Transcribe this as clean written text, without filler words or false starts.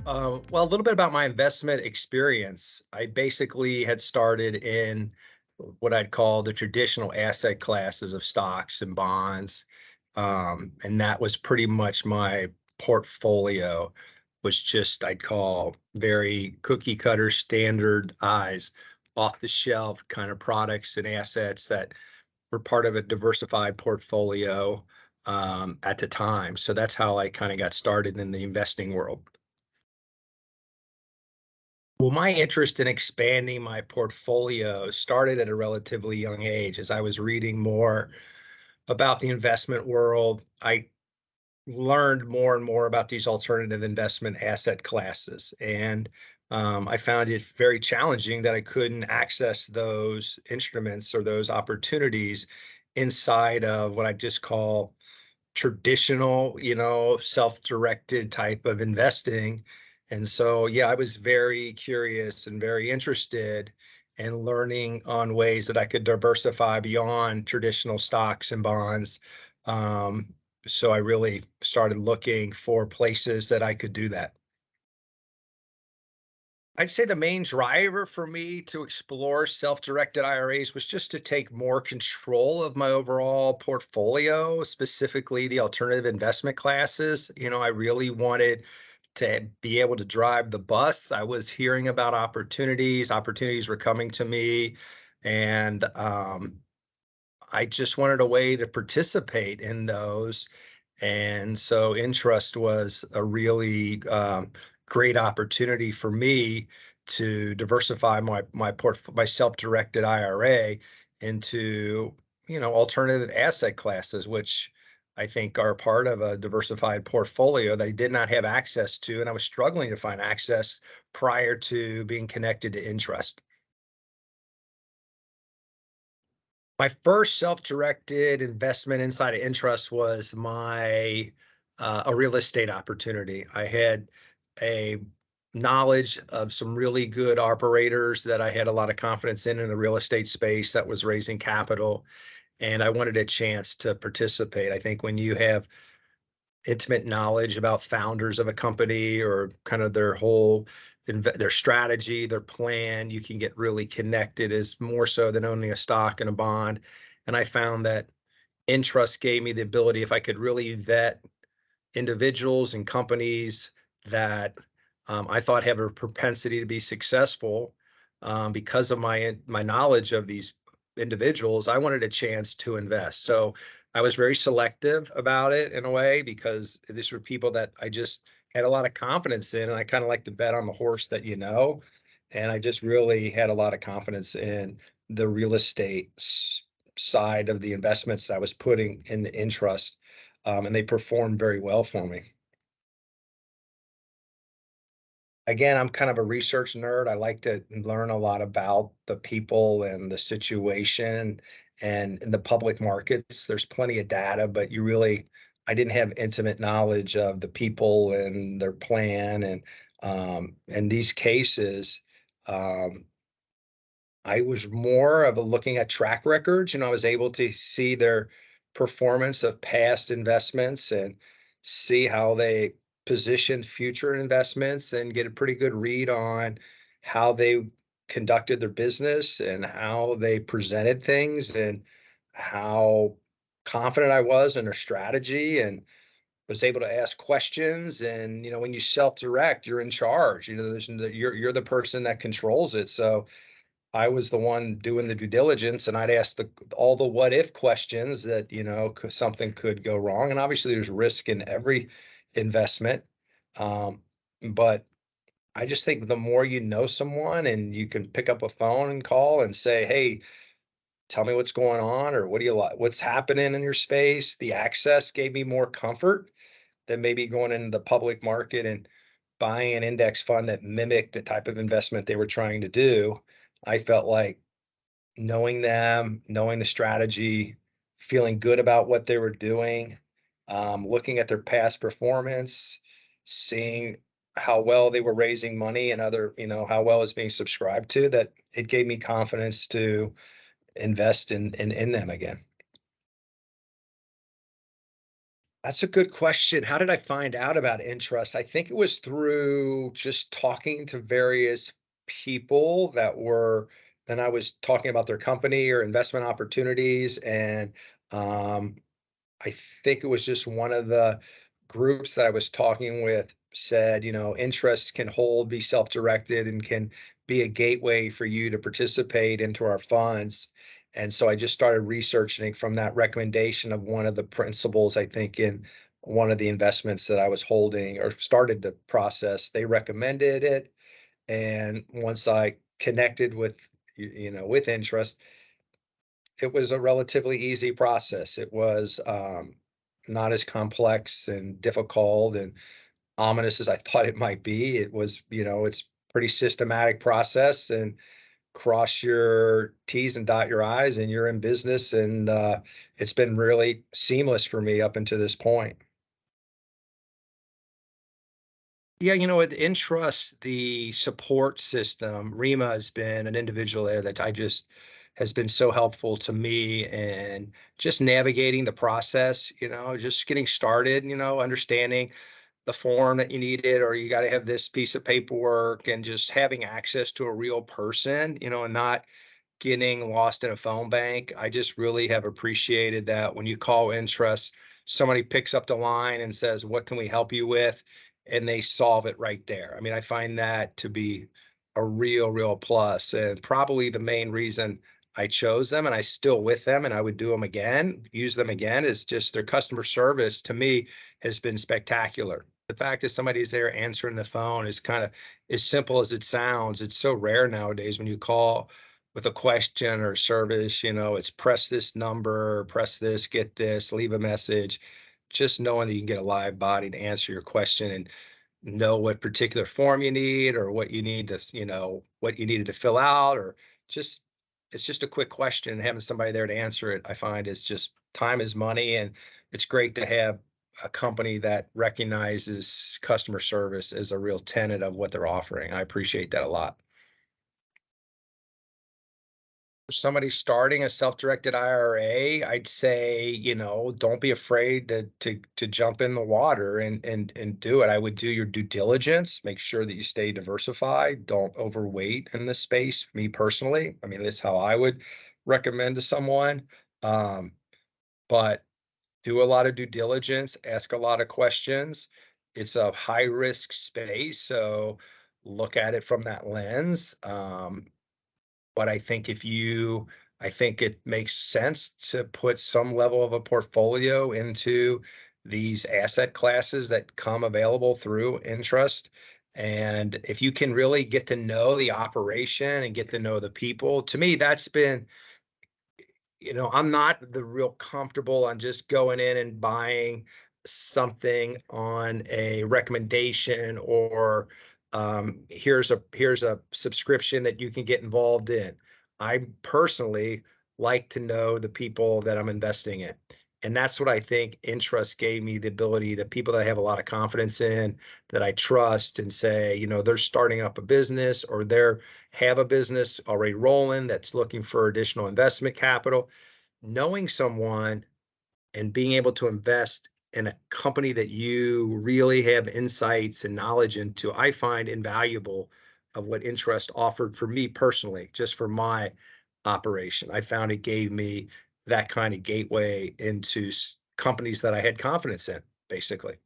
Well, a little bit about my investment experience. I basically had started in what I'd call the traditional asset classes of stocks and bonds. And that was pretty much my portfolio, was just, I'd call, very cookie cutter standard eyes, off the shelf kind of products and assets that were part of a diversified portfolio at the time. So that's how I kind of got started in the investing world. Well, my interest in expanding my portfolio started at a relatively young age. As I was reading more about the investment world, I learned more and more about these alternative investment asset classes. And I found it very challenging that I couldn't access those instruments or those opportunities inside of what I just call traditional, self-directed type of investing. And so, yeah, I was very curious and very interested in learning on ways that I could diversify beyond traditional stocks and bonds. So I really started looking for places that I could do that. I'd say the main driver for me to explore self-directed IRAs was just to take more control of my overall portfolio, specifically the alternative investment classes. I really wanted to be able to drive the bus. I was hearing about opportunities were coming to me, and I just wanted a way to participate in those. And so Entrust was a really great opportunity for me to diversify my self-directed IRA into alternative asset classes, which I think are part of a diversified portfolio that I did not have access to, and I was struggling to find access prior to being connected to Entrust. My first self-directed investment inside of Entrust was my a real estate opportunity. I had a knowledge of some really good operators that I had a lot of confidence in the real estate space that was raising capital, and I wanted a chance to participate. I think when you have intimate knowledge about founders of a company or kind of their strategy, their plan, you can get really connected as more so than owning a stock and a bond. And I found that Entrust gave me the ability, if I could really vet individuals and companies that I thought have a propensity to be successful because of my knowledge of these individuals, I wanted a chance to invest. So I was very selective about it in a way because these were people that I just had a lot of confidence in, and I kind of like to bet on the horse that you know. And I just really had a lot of confidence in the real estate side of the investments I was putting in the Entrust, and they performed very well for me. Again, I'm kind of a research nerd. I like to learn a lot about the people and the situation, and in the public markets, there's plenty of data, but I didn't have intimate knowledge of the people and their plan. And in these cases, um, I was more of a looking at track records. I was able to see their performance of past investments and see how they positioned future investments and get a pretty good read on how they conducted their business and how they presented things and how confident I was in their strategy, and was able to ask questions. And when you self-direct, you're in charge. You're the person that controls it. So I was the one doing the due diligence, and I'd ask all the what if questions that, something could go wrong. And obviously, there's risk in every investment. Um, but I just think the more you know someone and you can pick up a phone and call and say, hey, tell me what's going on, or what do you like, what's happening in your space? The access gave me more comfort than maybe going into the public market and buying an index fund that mimicked the type of investment they were trying to do. I felt like knowing them, knowing the strategy, feeling good about what they were doing, looking at their past performance, seeing how well they were raising money and how well it's being subscribed to, that it gave me confidence to invest in them again. That's a good question. How did I find out about Entrust? I think it was through just talking to various people that were then I was talking about their company or investment opportunities, and um, I think it was just one of the groups that I was talking with said, interest can hold, be self-directed, and can be a gateway for you to participate into our funds. And so I just started researching from that recommendation of one of the principals, I think, in one of the investments that I was holding or started the process. They recommended it. And once I connected with, with interest, it was a relatively easy process. It was not as complex and difficult and ominous as I thought it might be. It was, it's pretty systematic process and cross your T's and dot your I's and you're in business. And it's been really seamless for me up until this point. Yeah, with Entrust, the support system, Rima has been an individual there that I just has been so helpful to me and just navigating the process, just getting started, understanding the form that you needed, or you got to have this piece of paperwork and just having access to a real person, and not getting lost in a phone bank. I just really have appreciated that when you call Entrust, somebody picks up the line and says, "What can we help you with?" And they solve it right there. I mean, I find that to be a real plus, and probably the main reason I chose them and I still with them and I would do them again, use them again, is just their customer service to me has been spectacular. The fact that somebody's there answering the phone is kind of as simple as it sounds. It's so rare nowadays when you call with a question or service, it's press this number, press this, get this, leave a message. Just knowing that you can get a live body to answer your question and know what particular form you need or what you need to, what you needed to fill out, or just it's just a quick question and having somebody there to answer it, I find is just time is money. And it's great to have a company that recognizes customer service as a real tenet of what they're offering. I appreciate that a lot. Somebody starting a self-directed IRA, I'd say, don't be afraid to jump in the water and do it. I would do your due diligence, make sure that you stay diversified, don't overweight in this space. Me personally, I mean, this is how I would recommend to someone. Um, but do a lot of due diligence, ask a lot of questions. It's a high risk space, so look at it from that lens. But I think it makes sense to put some level of a portfolio into these asset classes that come available through Entrust. And if you can really get to know the operation and get to know the people, to me, that's been, I'm not the real comfortable on just going in and buying something on a recommendation or here's a subscription that you can get involved in. I personally like to know the people that I'm investing in. And that's what I think Entrust gave me, the ability to people that I have a lot of confidence in, that I trust and say, they're starting up a business or they're have a business already rolling that's looking for additional investment capital. Knowing someone and being able to invest in a company that you really have insights and knowledge into, I find invaluable of what Entrust offered for me personally, just for my operation. I found it gave me that kind of gateway into companies that I had confidence in, basically.